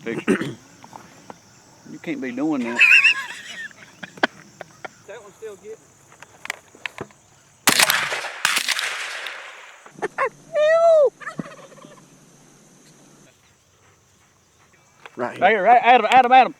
the picture. You can't be doing that. That one's still getting. Right here. Right here, right, Adam.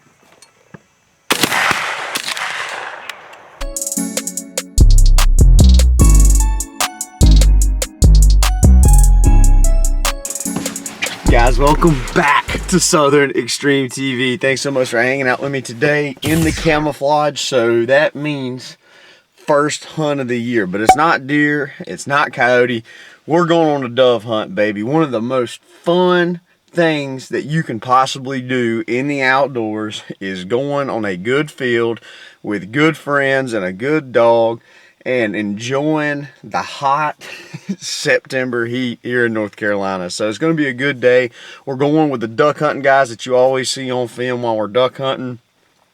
Guys, welcome back to Southern Extreme TV. Thanks so much for hanging out with me today in the camouflage. So that means first hunt of the year, but it's not deer, it's not coyote. We're going on a dove hunt, baby. One of the most fun things that you can possibly do in the outdoors is going on a good field with good friends and a good dog and enjoying the hot September heat here in North Carolina. So it's going to be a good day. We're going with the duck hunting guys that you always see on film while we're duck hunting.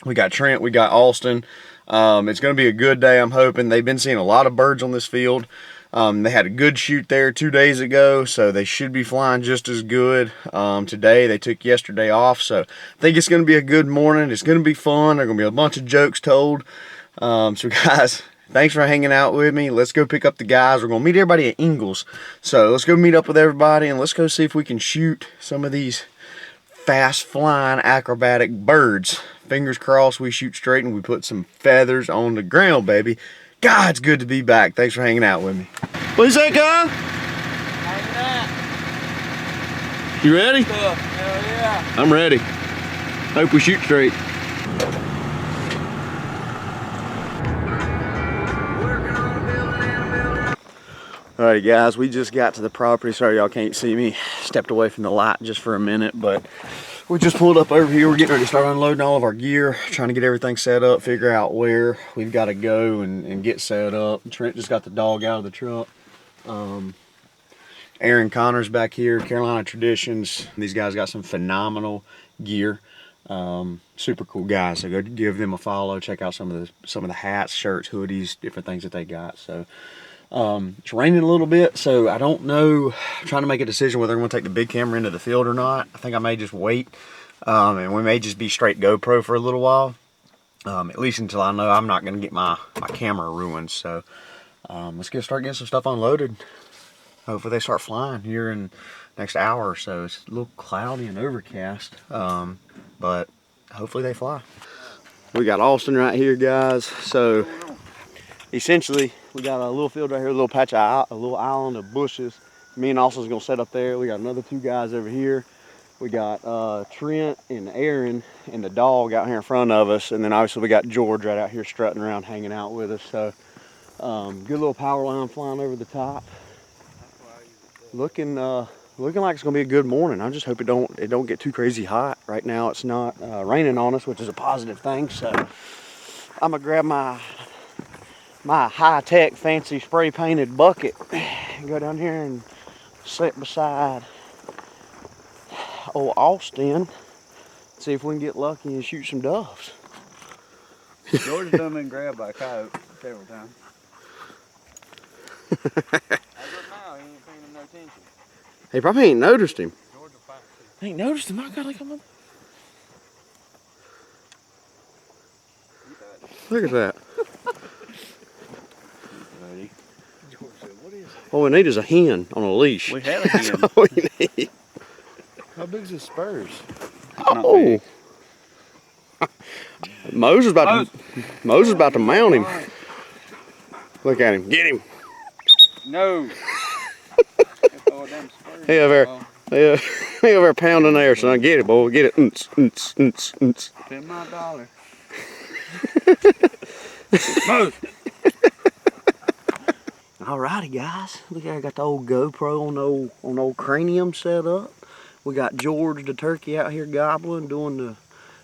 We got Trent, we got Austin. It's going to be a good day, I'm hoping. They've been seeing a lot of birds on this field. They had a good shoot there 2 days ago, so they should be flying just as good today. They took yesterday off, so I think it's going to be a good morning. It's going to be fun. There are going to be a bunch of jokes told. So guys, thanks for hanging out with me. Let's go pick up the guys. We're going to meet everybody at Ingalls. So let's go meet up with everybody, and let's go see if we can shoot some of these fast-flying acrobatic birds. Fingers crossed we shoot straight and we put some feathers on the ground, baby. God, it's good to be back. Thanks for hanging out with me. What is that, guy? Hanging out. You ready? Hell yeah. I'm ready. Hope we shoot straight. Alright guys, we just got to the property. Sorry y'all can't see me. Stepped away from the light just for a minute, but we just pulled up over here. We're getting ready to start unloading all of our gear, trying to get everything set up, figure out where we've got to go and get set up. Trent just got the dog out of the truck. Aaron Connor's back here, Carolina Traditions. These guys got some phenomenal gear. Super cool guys. So go give them a follow. Check out some of the hats, shirts, hoodies, different things that they got. So it's raining a little bit, so I don't know. I'm trying to make a decision whether I'm going to take the big camera into the field or not. I think I may just wait, and we may just be straight GoPro for a little while, at least until I know I'm not going to get my camera ruined. So let's start getting some stuff unloaded. Hopefully they start flying here in the next hour or so. It's a little cloudy and overcast, but hopefully they fly. We got Austin right here, guys. So essentially, we got a little field right here, a little patch of a little island of bushes. Me and Austin's gonna set up there. We got another two guys over here. We got Trent and Aaron and the dog out here in front of us, and then obviously we got George right out here strutting around, hanging out with us. So good little power line flying over the top. Looking like it's gonna be a good morning. I just hope it don't get too crazy hot. Right now it's not raining on us, which is a positive thing. So I'm gonna grab my high-tech fancy spray painted bucket and go down here and sit beside old Austin, see if we can get lucky and shoot some doves. George done been grabbed by a coyote several times. As of now, he ain't paying him no attention. He probably ain't noticed him. George will fight too. Ain't noticed him. I gotta come up. Look at that. George said, what is it? All we need is a hen on a leash. We had a hen. That's all we need. How big's his spurs? Oh. Moses about to mount him. Look at him. Get him. No. Hey over there. Hey over there pounding there, son. Get it, boy. Get it. Spend my dollar. Move. Alrighty, guys. Look, I got the old GoPro on old cranium set up. We got George the turkey out here gobbling, doing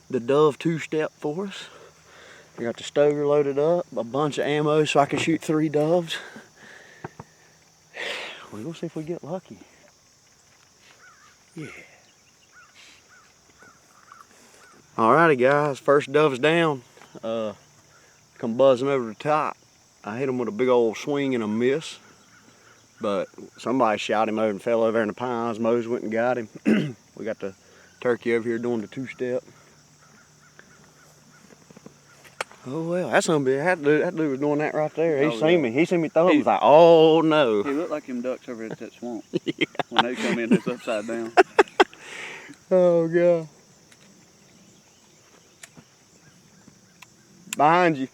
the dove two-step for us. We got the Stoker loaded up, a bunch of ammo so I can shoot 3 doves. We're gonna see if we get lucky. Yeah. Alrighty, guys. First dove's down. Come buzzing over the top. I hit him with a big old swing and a miss, but somebody shot him over and fell over in the pines. Mose went and got him. We got the Turkey over here doing the two-step. Oh well, that's gonna be that dude was doing that right there. He seen me. He seen me throw him. He was like, oh no. He looked like them ducks over at that swamp. Yeah. When they come in, it's upside down. Oh god. Behind you.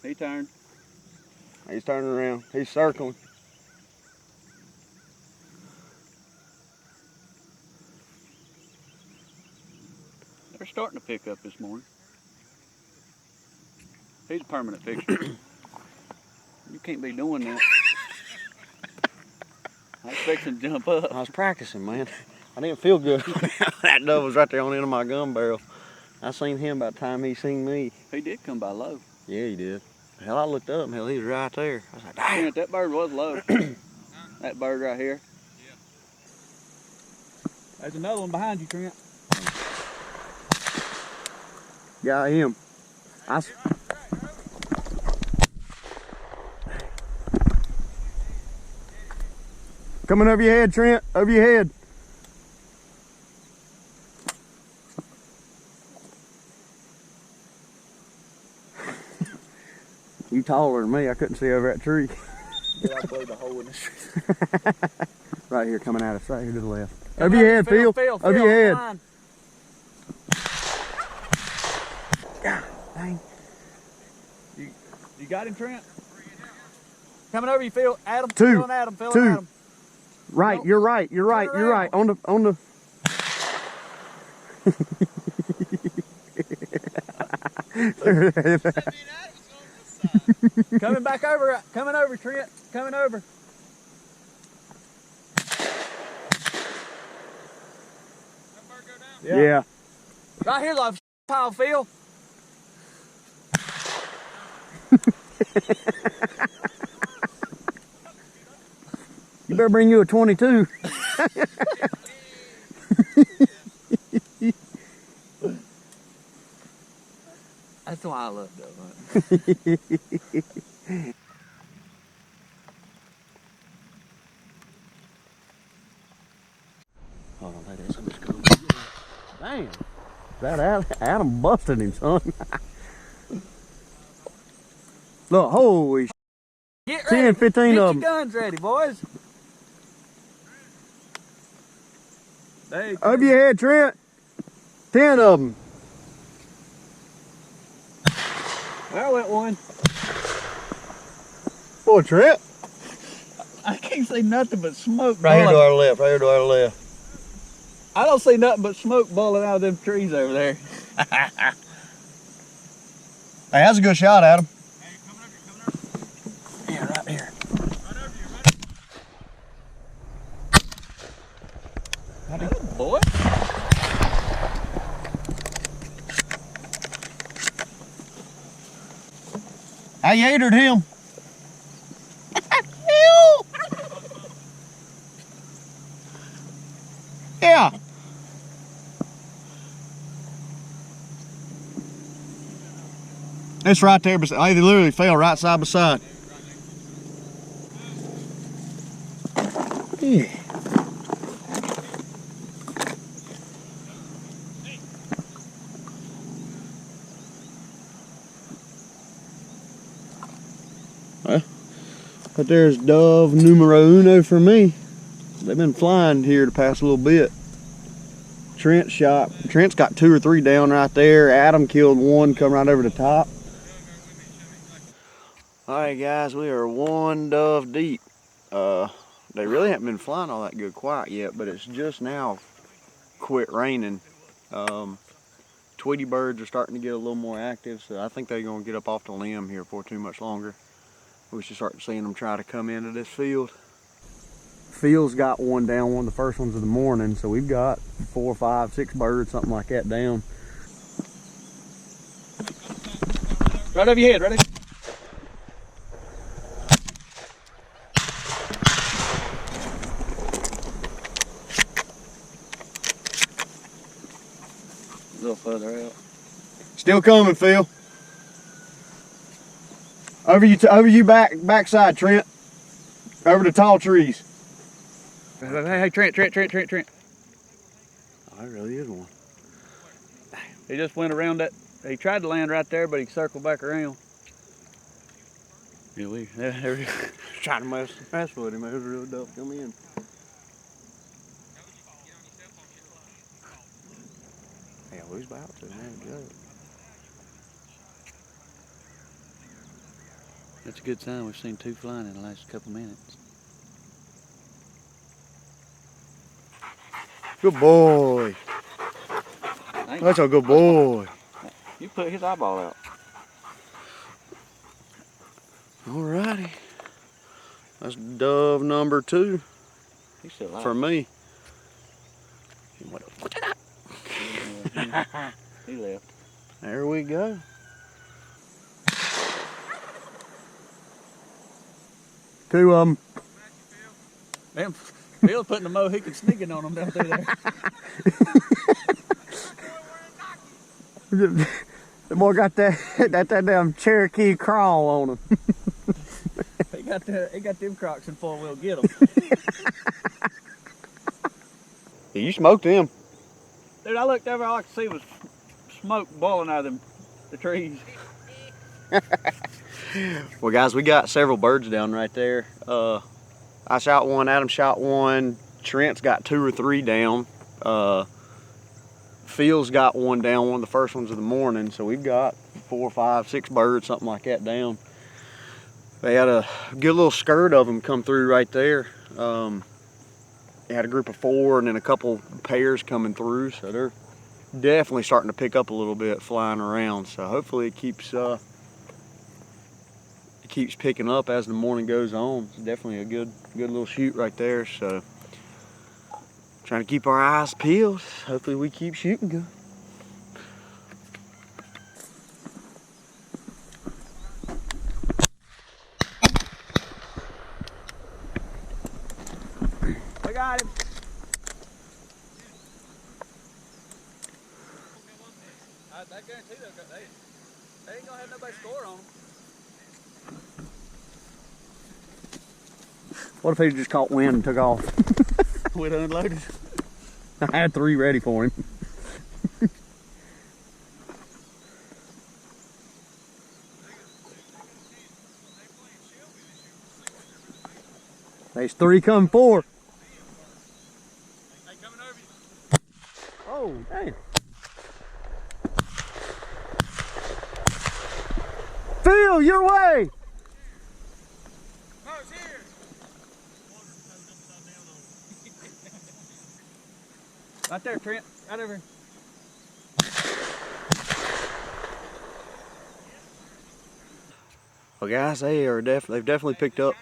He turned. He's turning around. He's circling. They're starting to pick up this morning. He's a permanent fixture. You can't be doing that. I was fixing to jump up. I was practicing, man. I didn't feel good. That dove was right there on the end of my gun barrel. I seen him by the time he seen me. He did come by low. Yeah, he did. Hell, I looked up and hell, he was right there. I was like, damn. Trent, that bird was low. That bird right here. Yeah. There's another one behind you, Trent. Got him. Coming over your head, Trent. Over your head. You taller than me. I couldn't see over that tree. Yeah, I blowed the hole in this tree. Right here, coming at us. Right here to the left. Over your head, Phil. Over your head. God dang. You got him, Trent? Coming over you, Phil. Adam. Two. Phil and Adam. Phil Two. and Adam. Right, you're right. You're right. You're right. On the. Coming back over. Coming over, Trent. Coming over. Yeah. Right here, love pile, Phil. You better bring you a 22. That's why I love that. Hold on, like this. I'm just going. Damn. That Adam busted him, son. Look, holy Get ready. 10, 15 Get of your them. guns ready, boys. Over your head, Trent. 10 of them. There went one. Boy, Trent. I can't see nothing but smoke. Right here to boiling. our left. Right here to our left. I don't see nothing but smoke boiling out of them trees over there. Hey, that's a good shot, Adam. Hey, coming over. Yeah, right here. Right over, you ready? Boy. I yatered him. Yeah. It's right there, but they literally fell right side by side. Yeah. Well, but there's dove numero uno for me. They've been flying here the past little bit. Trent's got 2 or 3 down right there. Adam killed one, come right over the top. Alright guys, we are 1 dove deep. They really haven't been flying all that good quiet yet, but it's just now quit raining. Tweety birds are starting to get a little more active, so I think they're going to get up off the limb here before too much longer. We should start seeing them try to come into this field. Phil's got one down, one of the first ones of the morning, so we've got 4, 5, 6 birds, something like that down. Right over your head, ready? A little further out. Still coming, Phil. Over you backside, Trent. Over the tall trees. Hey, Trent. That really is one. He just went around that. He tried to land right there, but he circled back around. Yeah, there Trying to mess with him. It was really dope. Come in. Yeah, we was about to, man. Good. That's a good sign. We've seen 2 flying in the last couple minutes. Good boy. That's a good boy. You put his eyeball out. Alrighty. That's dove number 2 He's still alive. for me. He left. There we go. Two of them. Man, Phil's putting the Mohican sneaking on him down through there. The boy got that damn Cherokee crawl on him. He got them Crocs in 4-wheel. Get them. Yeah, you smoked him. Dude, I looked over, all I could see was smoke boiling out of the trees. Well, guys, we got several birds down right there. I shot one, Adam shot one, Trent's got 2 or 3 down. Phil's got one down, one of the first ones of the morning. So we've got 4, 5, 6 birds, something like that down. They had a good little skirt of them come through right there. They had a group of 4 and then a couple pairs coming through. So they're definitely starting to pick up a little bit flying around. So hopefully it keeps picking up as the morning goes on. It's definitely a good little shoot right there. So trying to keep our eyes peeled. Hopefully we keep shooting good. We got him. I guarantee they ain't gonna have nobody score on them. What if he just caught wind and took off? We'd unloaded. I had 3 ready for him. There's 3 coming 4. Hey, coming over you. Oh, dang. Phil, your way! Oh, it's here. Right there, Trent. Right over here. Well, guys, they've definitely picked up.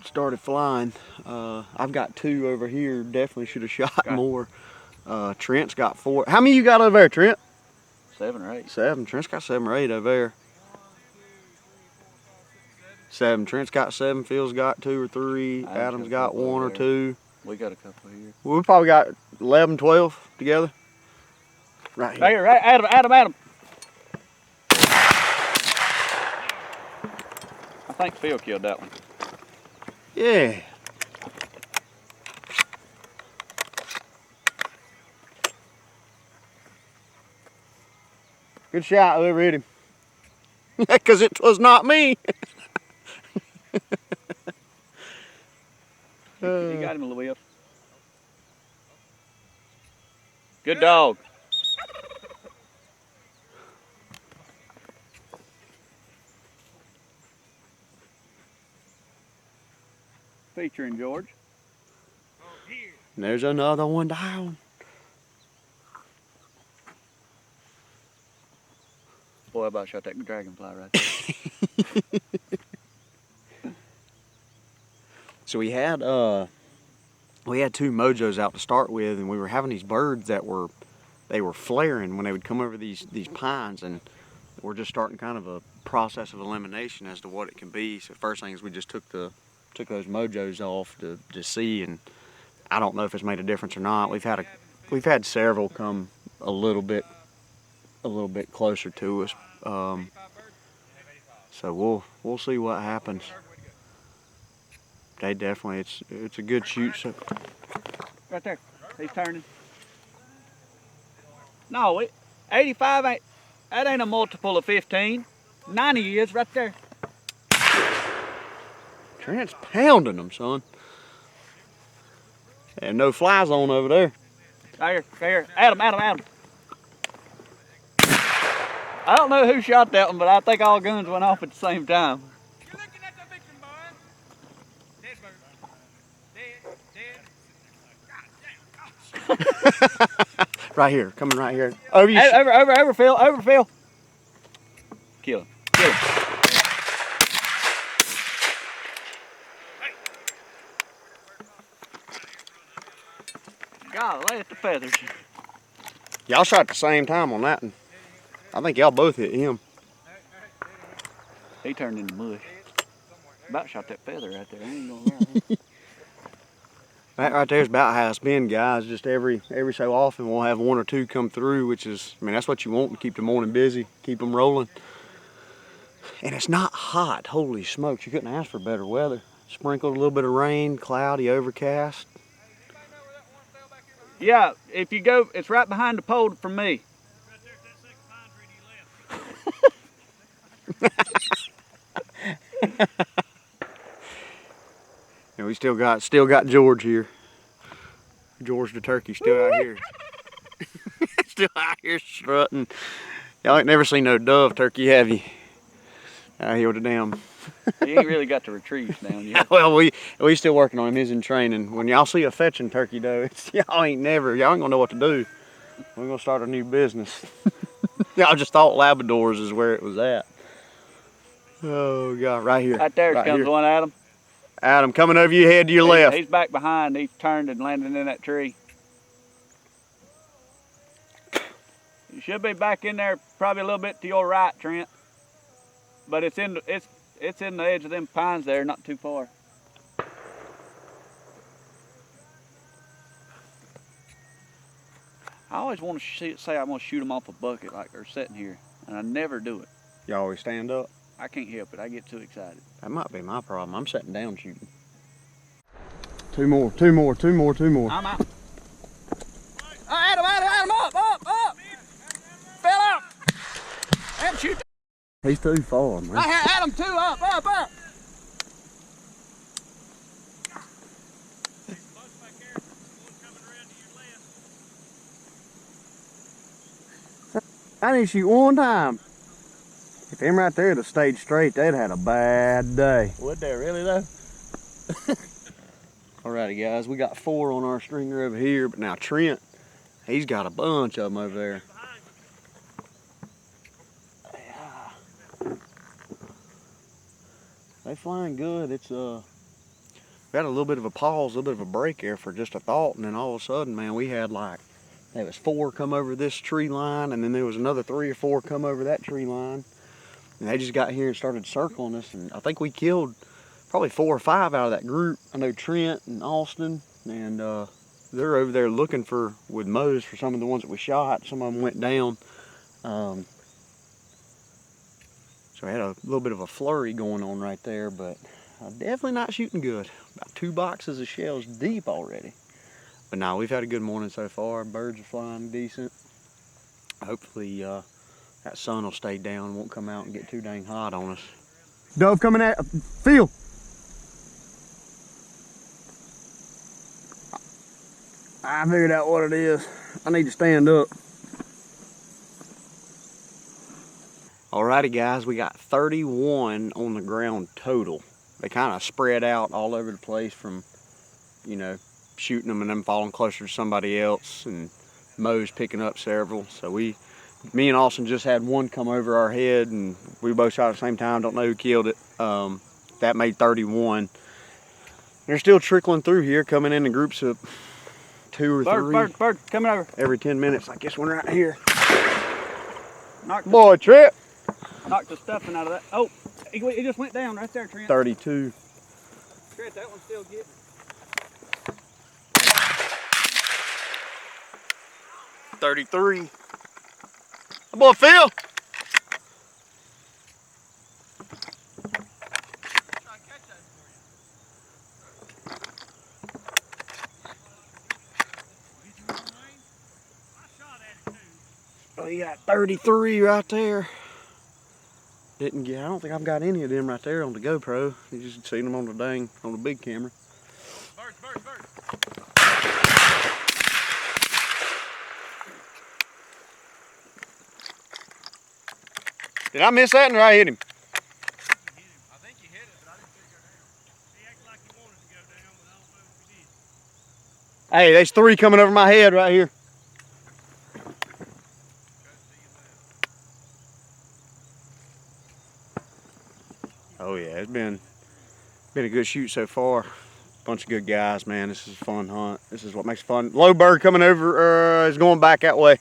Started flying. I've got 2 over here. Definitely should have shot more. Trent's got 4. How many you got over there, Trent? 7 or 8. 7. Trent's got 7 or 8 over there. 7. Trent's got 7. Phil's got 2 or 3. Adam's got 1 or 2. We got a couple here. We probably got 11, 12 together. Right here. Right here, right. Adam. I think Phil killed that one. Yeah. Good shot, whoever hit him. Because it was not me. You got him a little bit. Good dog. Featuring George. And there's another one down. Boy, I about shot that dragonfly right there. So we had 2 mojos out to start with, and we were having these birds that were flaring when they would come over these pines, and we're just starting kind of a process of elimination as to what it can be. So first thing is we just took those mojos off to see, and I don't know if it's made a difference or not. We've had several come a little bit closer to us. So we'll see what happens. They definitely, it's a good shoot. So Right there. He's turning. No, 85 ain't, that ain't a multiple of 15. 90 is right there. Trent's pounding them, son. And no fly zone over there. Right here. Adam. I don't know who shot that one, but I think all guns went off at the same time. You're looking at the victim, boy. Dead bird. Dead. Right here, coming right here. Over you. Over, Phil. Kill him. Golly, at the feathers. Y'all shot at the same time on that one. I think y'all both hit him. He turned into mush. About shot that feather right there. I ain't gonna lie. That right there is about how it's been, guys. Just every so often we'll have one or two come through, which is, I mean, that's what you want to keep the morning busy, keep them rolling. And it's not hot. Holy smokes, you couldn't ask for better weather. Sprinkled a little bit of rain, cloudy, overcast. Yeah, if you go, it's right behind the pole from me. Right there, that second pine tree to your left. And we still got George here. George the turkey still out here. Still out here strutting. Y'all ain't never seen no dove turkey, have you? Out here with the damn. He ain't really got the retrieves down yet. Well, we still working on him. He's in training. When y'all see a fetching turkey though, y'all ain't gonna know what to do. We're gonna start a new business. Y'all just thought Labradors is where it was at. Oh God, right here. Right there comes here. one, Adam. Adam, coming over your head to your left. He's back behind. He turned and landed in that tree. You should be back in there, probably a little bit to your right, Trent. But it's in the edge of them pines there, not too far. I always want to say I'm gonna shoot them off a bucket like they're sitting here, and I never do it. You always stand up. I can't help it. I get too excited. That might be my problem. I'm sitting down shooting. Two more. I'm out. Oh, Adam, up! Fell out. Adam, shoot. He's too far, man. Right here, Adam, two, up. I didn't shoot one time. If him right there had stayed straight, they'd had a bad day. Would they really though? Alrighty guys, we got 4 on our stringer over here, but now Trent, he's got a bunch of them over there. Yeah. They flying good. It's we had a little bit of a pause, a little bit of a break there for just a thought, and then all of a sudden, man, we had like, there was 4 come over this tree line, and then there was another 3 or 4 come over that tree line. And they just got here and started circling us, and I think we killed probably 4 or 5 out of that group. I know Trent and Austin, and they're over there looking with Mose for some of the ones that we shot. Some of them went down. So we had a little bit of a flurry going on right there, but definitely not shooting good. About 2 boxes of shells deep already. But no, we've had a good morning so far. Birds are flying decent. Hopefully that sun will stay down, won't come out and get too dang hot on us. Dove coming at Phil. I figured out what it is. I need to stand up. Alrighty guys, we got 31 on the ground total. They kind of spread out all over the place from, you know, shooting them and them falling closer to somebody else, and Mo's picking up several. So me and Austin just had one come over our head, and we both shot at the same time. Don't know who killed it. That made 31. They're still trickling through here, coming in groups of 2 or 3. Bird, coming over. Every 10 minutes, like this one right here. Boy, Trip. Knocked the stuffing out of that. Oh, he just went down right there, Trent. 32. Trent, that one's still getting. 33. Boy, Phil. he got 33 right there. Didn't get, I don't think I've got any of them right there on the GoPro. You just seen them on the big camera. Bird. Did I miss that or I hit him? I think you hit it, but I didn't figure it out. He acted like he wanted to go down, but I don't know if he did. Hey, there's 3 coming over my head right here. Oh yeah, it's been a good shoot so far. Bunch of good guys, man. This is a fun hunt. This is what makes it fun. Low bird coming over, is going back that way.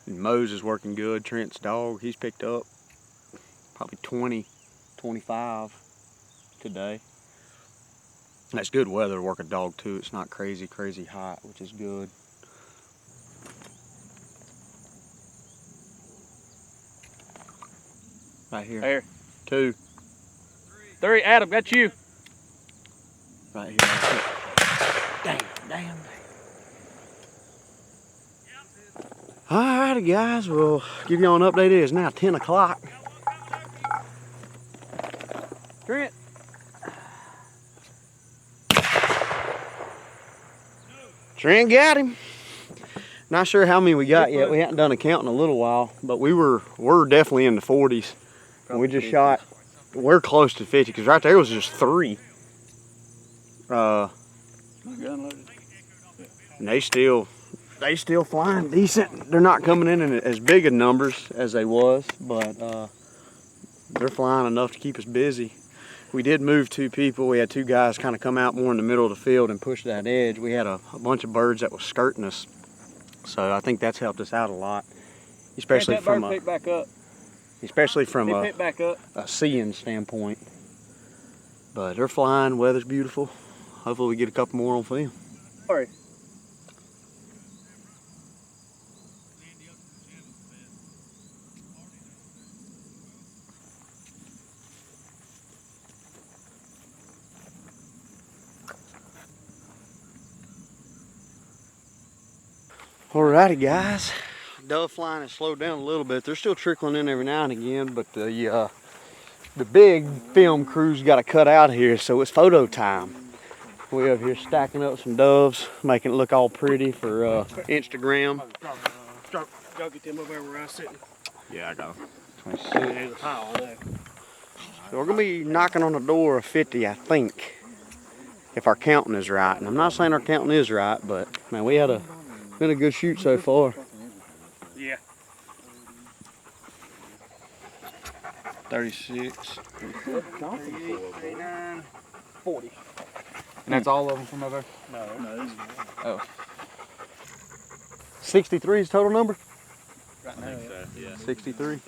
And Mose is working good. Trent's dog, he's picked up probably 20, 25 today. That's good weather to work a dog too. It's not crazy hot, which is good. Right here. There. 2. 3. Adam, got you. Right here. Damn. Alrighty guys, we'll give you an update. It is now 10 o'clock. Trent. Trent got him. Not sure how many we got yet. We haven't done a count in a little while, but we're definitely in the 40s. And we just shot, we're close to 50 because right there was just 3. And they still flying decent. They're not coming in as big of numbers as they was, but they're flying enough to keep us busy. We did move 2 people. We had 2 guys kind of come out more in the middle of the field and push that edge. We had a bunch of birds that was skirting us, so I think that's helped us out a lot, especially from a, pick back up. especially from a, Pick back up. a seeing standpoint. But they're flying. Weather's beautiful. Hopefully we get a couple more on film. Sorry. Alrighty guys, dove flying has slowed down a little bit. They're still trickling in every now and again, but the big film crew's got to cut out of here, so it's photo time. We over here stacking up some doves, making it look all pretty for Instagram. Y'all get them over there where I was sitting. Yeah, I got them. There's a pile there. So we're gonna be knocking on the door of 50, I think, if our counting is right. And I'm not saying our counting is right, but man, we had been a good shoot so far. Yeah. 36. 39, 40. And that's all of them from over there? No. Oh. 63 is total number? Right now, yeah. 63.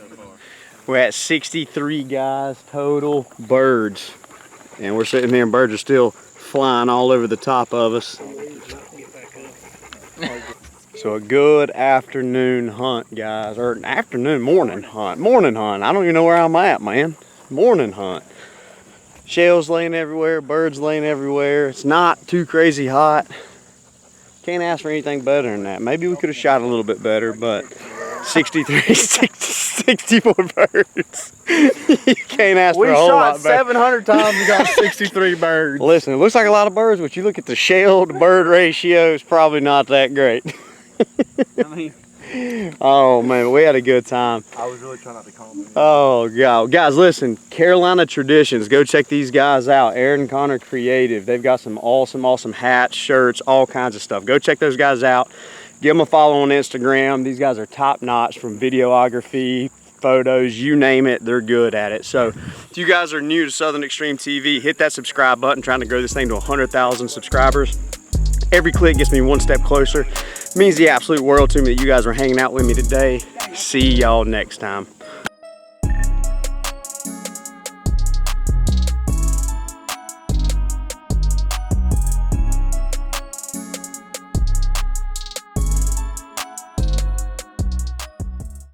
We're at 63 guys total birds. And we're sitting here and birds are still flying all over the top of us. So a good afternoon hunt, guys, or an morning hunt. I don't even know where I'm at, man. Morning hunt. Shells laying everywhere, birds laying everywhere. It's not too crazy hot. Can't ask for anything better than that. Maybe we could have shot a little bit better, but 64 birds. You can't ask for a whole lot better. We shot 700 times and got 63 birds. Listen, it looks like a lot of birds, but you look at the shell to bird ratio, it's probably not that great. I mean, Oh man, we had a good time. I was really trying not to comment. Oh God, guys, listen, Carolina Traditions. Go check these guys out. Aaron and Connor Creative. They've got some awesome hats, shirts, all kinds of stuff. Go check those guys out. Give them a follow on Instagram. These guys are top notch from videography, photos, you name it, they're good at it. So if you guys are new to Southern Extreme TV, hit that subscribe button. Trying to grow this thing to 100,000 subscribers. Every click gets me one step closer. It means the absolute world to me that you guys are hanging out with me today. See y'all next time.